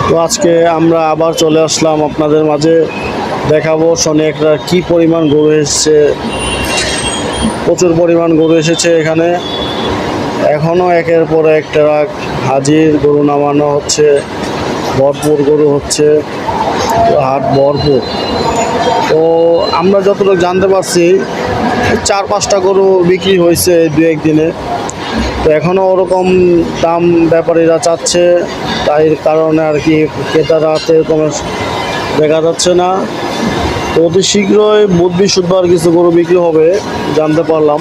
তো আজকে আমরা আবার চলে আসলাম আপনাদের মাঝে, দেখাবো শনিকরা কি পরিমাণ গরু এসেছে। প্রচুর পরিমাণ গরু এসেছে এখানে, এখনও একের পর এক ট্রাক হাজির, গরু নামানো হচ্ছে, ভরপুর গরু হচ্ছে, হাট ভরপুর। তো আমরা যতটুকু জানতে পারছি 4-5টা গরু বিক্রি হয়েছে দু একদিনে। তো এখনও ওরকম দাম ব্যাপারীরা চাচ্ছে, তাই কারণে আর কি ক্রেতারা এরকম দেখা যাচ্ছে না। তো অতি শীঘ্রই বুধ বৃহস্পতিবার কিছু গরু বিক্রি হবে জানতে পারলাম।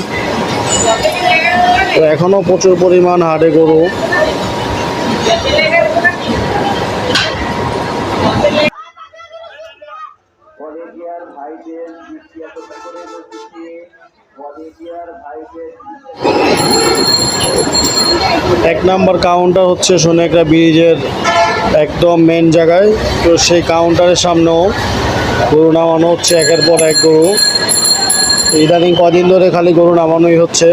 তো এখনও প্রচুর পরিমাণ হাটে গরু। এক নাম্বার কাউন্টার হচ্ছে সোনাইকড়া ব্রিজের একদম মেন জায়গায়। তো সেই কাউন্টারের সামনেও গরু নামানো হচ্ছে একের পর এক গরু। ইদানিং কদিন ধরে খালি গরু নামানোই হচ্ছে।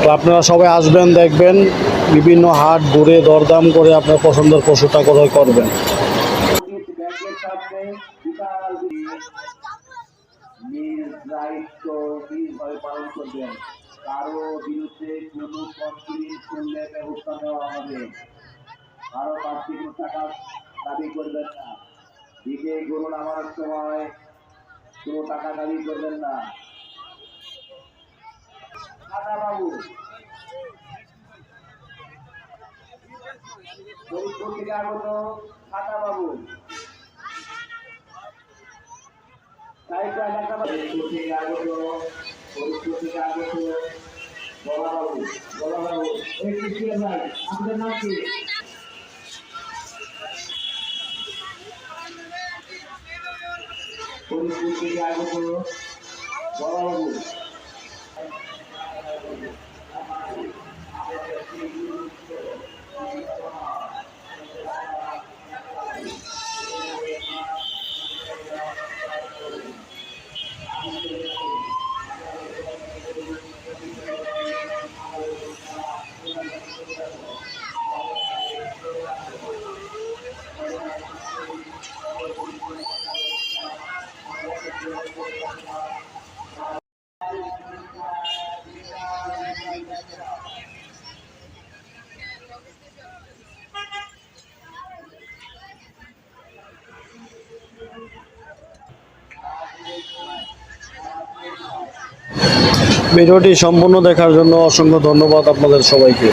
তো আপনারা সবাই আসবেন, দেখবেন, বিভিন্ন হাট ঘুরে দরদাম করে আপনার পছন্দের পশুটা ক্রয় করবেন। কারো বিরুদ্ধে কোনো কমপ্লেইন করলে ব্যবস্থা নেওয়া হবে। কারো কাছ থেকে টাকা দাবি করবেন না। দিকে গরু নামার সময় কোনো টাকা দাবি করবেন না। খাতা বাবু ফরিদপুর থেকে আগত খাতা বাবু ফরিদপুর থেকে আগত বলা বাবু ভাই, আপনাদের নাম কি? ফরিদপুর থেকে আগত বলা বাবু। ভিডিওটি সম্পূর্ণ দেখার জন্য অসংখ্য ধন্যবাদ আপনাদের সবাইকে।